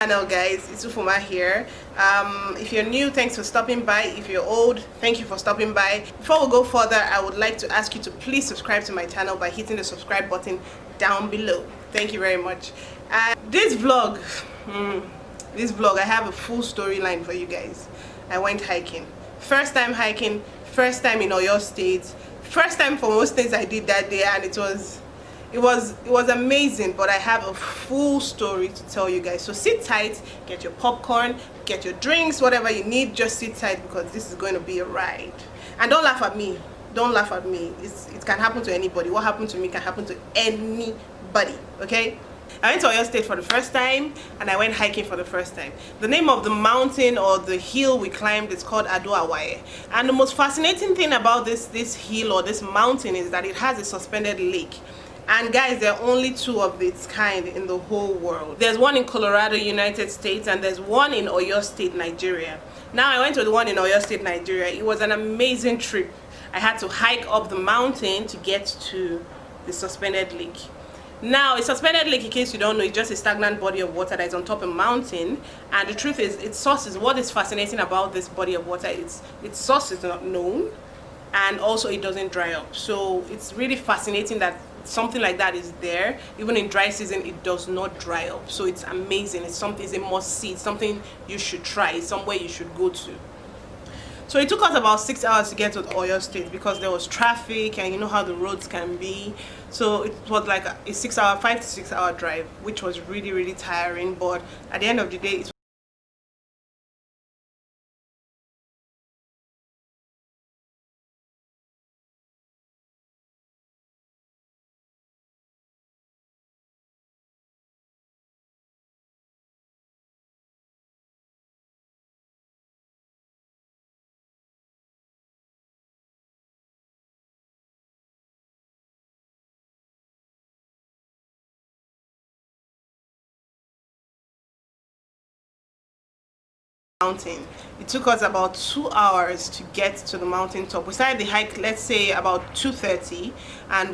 Hello guys, it's Ufuma here. If you're new, thanks for stopping by. If you're old, thank you for stopping by. Before we go further, I would like to ask you to please subscribe to my channel by hitting the subscribe button down below. Thank you very much. This vlog, I have a full storyline for you guys. I went hiking. First time hiking, first time in Oyo State, first time for most things I did that day, and it was amazing. But I have a full story to tell you guys, so sit tight, get your popcorn, get your drinks, whatever you need. Just sit tight because this is going to be a ride. And don't laugh at me, don't laugh at me. It can happen to anybody. What happened to me can happen to anybody, okay? I went to Oyo State for the first time, and I went hiking for the first time. The name of the mountain or the hill we climbed is called Awaye. And the most fascinating thing about this hill or this mountain is that it has a suspended lake. And guys, there are only two of its kind in the whole world. There's one in Colorado, United States, and there's one in Oyo State, Nigeria. Now I went to the one in Oyo State, Nigeria. It was an amazing trip. I had to hike up the mountain to get to the suspended lake. Now, a suspended lake, in case you don't know, is just a stagnant body of water that is on top of a mountain. And the truth is, its source is what is fascinating about this body of water. Its source is not known, and also it doesn't dry up. So it's really fascinating that something like that is there. Even in dry season, it does not dry up. So it's amazing. It's a must see. It's something you should try. It's somewhere you should go to. So it took us about 6 hours to get to Oyo State because there was traffic, and you know how the roads can be. So it was like a 5 to 6 hour drive, which was really tiring. But at the end of the day, it mountain. It took us about 2 hours to get to the mountain top. We started the hike, let's say about 2:30, and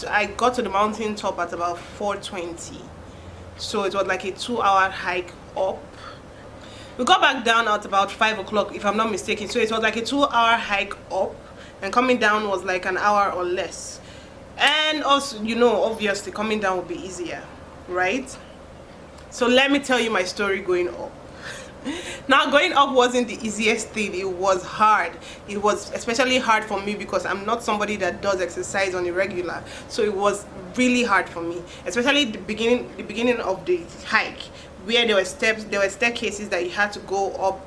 I got to the mountain top at about 4:20. So it was like a 2-hour hike up. We got back down at about 5 o'clock, if I'm not mistaken. So it was like a 2-hour hike up, and coming down was like an hour or less. And also, you know, obviously coming down would be easier, right? So let me tell you my story going up. Now, going up wasn't the easiest thing. It was hard. It was especially hard for me because I'm not somebody that does exercise on a regular. So it was really hard for me, especially the beginning of the hike, where there were staircases that you had to go up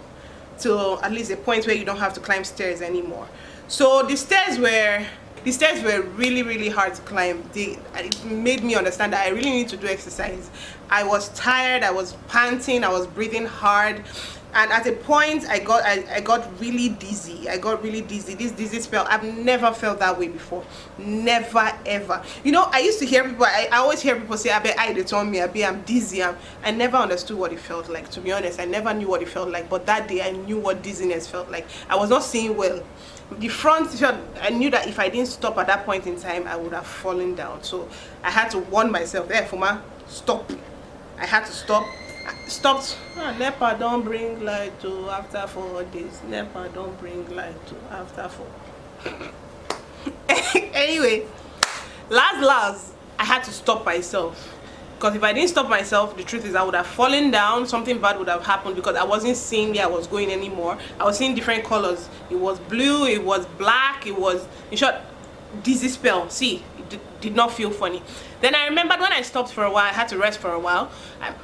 to at least a point where you don't have to climb stairs anymore. So the stairs were really hard to climb. It made me understand that I really need to do exercise. I was tired, I was panting, I was breathing hard, and at a point I got really dizzy. This dizzy spell, I've never felt that way before. Never ever. You know, I used to hear people, I always hear people say, they told me, I'm dizzy. I never understood what it felt like, to be honest. I never knew what it felt like, but that day I knew what dizziness felt like. I was not seeing well. The front, I knew that if I didn't stop at that point in time, I would have fallen down. So I had to warn myself, hey Fuma, stop. I had to stop. I stopped. NEPA don't bring light to after 4 days. NEPA don't bring light to after 4. Anyway, last I had to stop myself. Because if I didn't stop myself, the truth is I would have fallen down. Something bad would have happened because I wasn't seeing where I was going anymore. I was seeing different colors. It was blue, it was black, it was, in short, dizzy spell. See, it did not feel funny. Then I remembered when I stopped for a while, I had to rest for a while.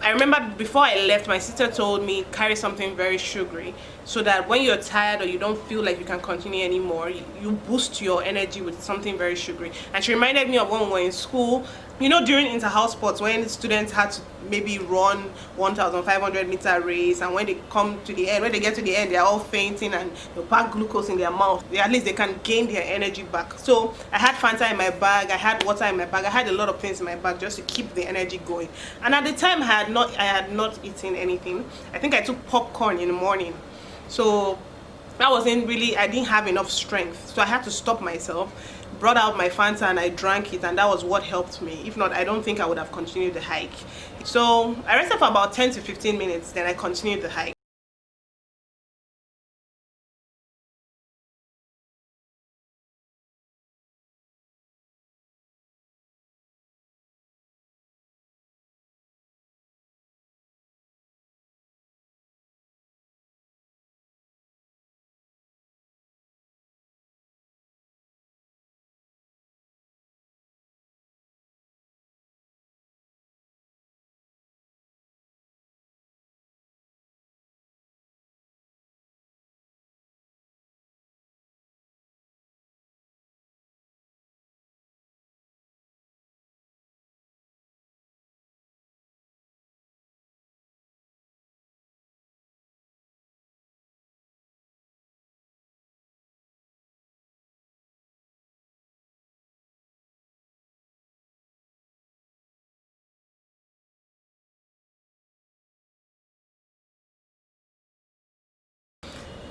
I remembered before I left, my sister told me carry something very sugary so that when you're tired or you don't feel like you can continue anymore, you boost your energy with something very sugary. And she reminded me of when we were in school, you know, during inter-house sports, when students had to maybe run 1,500 meter race, and when they come to the end, when they get to the end, they're all fainting and they pack glucose in their mouth. At least they can gain their energy back. So I had Fanta in my bag, I had water in my bag, I had a lot of things in my bag just to keep the energy going. And at the time I had not eaten anything. I think I took popcorn in the morning. So that wasn't really, I didn't have enough strength. So I had to stop myself, brought out my Fanta and I drank it, and that was what helped me. If not, I don't think I would have continued the hike. So I rested for about 10 to 15 minutes, then I continued the hike.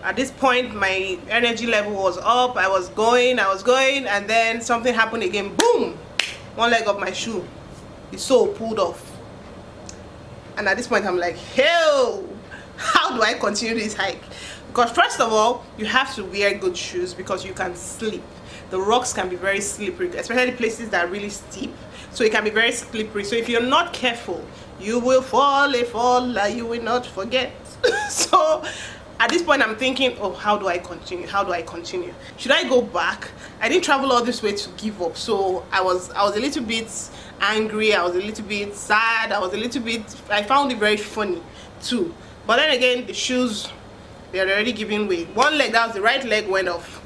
At this point, my energy level was up. I was going, and then something happened again. Boom! One leg of my shoe, the sole pulled off. And at this point, I'm like, hell, how do I continue this hike? Because first of all, you have to wear good shoes because you can slip. The rocks can be very slippery, especially places that are really steep. So it can be very slippery. So if you're not careful, you will fall a fall that you will not forget. So at this point, I'm thinking, oh, how do I continue? How do I continue? Should I go back? I didn't travel all this way to give up. So I was a little bit angry. I was a little bit sad. I found it very funny too. But then again, the shoes, they're already giving way. One leg, that was the right leg, went off.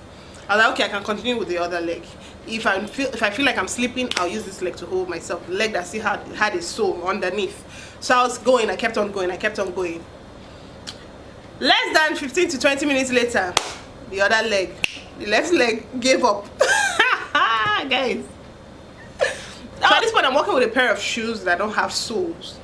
I was like, okay, I can continue with the other leg. If I feel like I'm slipping, I'll use this leg to hold myself. The leg that still had a sole underneath. So I was going. I kept on going. Less than 15 to 20 minutes later, the other leg, the left leg, gave up. Guys. Now at this point, I'm walking with a pair of shoes that don't have soles.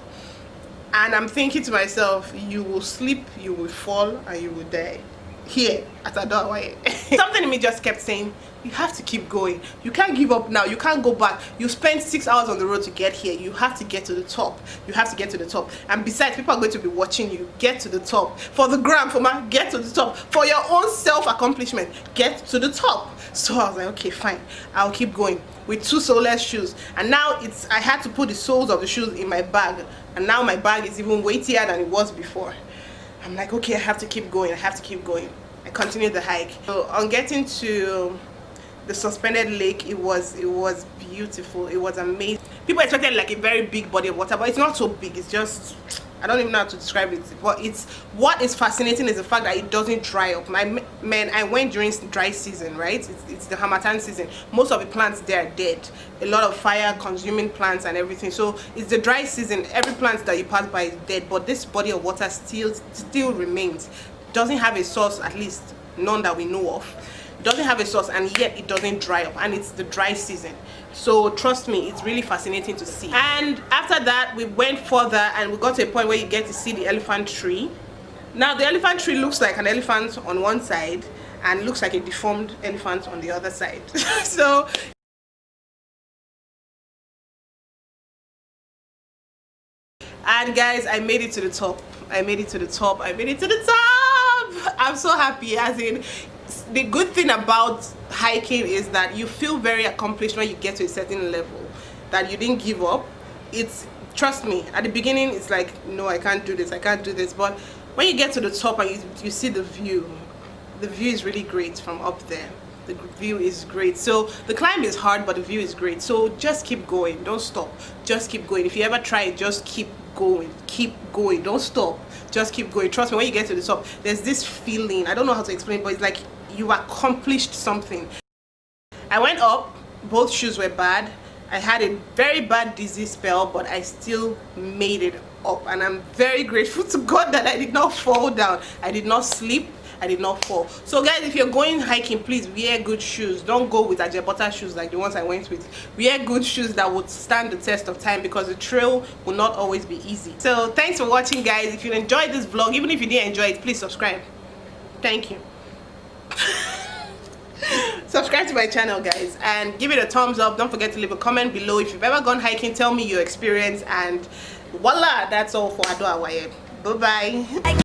And I'm thinking to myself, you will slip, you will fall, and you will die. Here at Awaye. Something in me just kept saying, you have to keep going. You can't give up now. You can't go back. You spent 6 hours on the road to get here. You have to get to the top. You have to get to the top. And besides, people are going to be watching you. Get to the top. For the gram, get to the top. For your own self-accomplishment, get to the top. So I was like, okay, fine. I'll keep going with 2 soleless shoes. And now I had to put the soles of the shoes in my bag. And now my bag is even weightier than it was before. I'm like, okay, I have to keep going. I continued the hike. So on getting to the suspended lake, it was beautiful. It was amazing. People expected like a very big body of water, but it's not so big. It's just, I don't even know how to describe it. But what is fascinating is the fact that it doesn't dry up. I went during dry season, right? It's the Harmattan season. Most of the plants there are dead. A lot of fire consuming plants and everything. So it's the dry season. Every plant that you pass by is dead, but this body of water still remains. Doesn't have a source, at least none that we know of. It doesn't have a source, and yet it doesn't dry up, and it's the dry season. So trust me, it's really fascinating to see. And after that, we went further and we got to a point where you get to see the elephant tree. Now the elephant tree looks like an elephant on one side and looks like a deformed elephant on the other side. So and guys, I made it to the top. I'm so happy. As in, the good thing about hiking is that you feel very accomplished when you get to a certain level, that you didn't give up. Trust me, at the beginning it's like, no, I can't do this, but when you get to the top and you see the view is really great from up there. The view is great. So the climb is hard, but the view is great. So just keep going, don't stop. Just keep going. If you ever try it, just keep going, don't stop, just keep going. Trust me, when you get to the top, there's this feeling, I don't know how to explain, but it's like you accomplished something. I went up, both shoes were bad. I had a very bad dizzy spell, but I still made it up, and I'm very grateful to God that I did not fall down. I did not sleep, I did not fall. So guys, if you're going hiking, please wear good shoes. Don't go with ajebota shoes like the ones I went with. Wear good shoes that would stand the test of time, because the trail will not always be easy. So thanks for watching, guys. If you enjoyed this vlog, even if you didn't enjoy it, please subscribe. Thank you. subscribe to my channel, guys, and give it a thumbs up. Don't forget to leave a comment below if you've ever gone hiking. Tell me your experience, and voila, that's all for Awaye. Bye bye.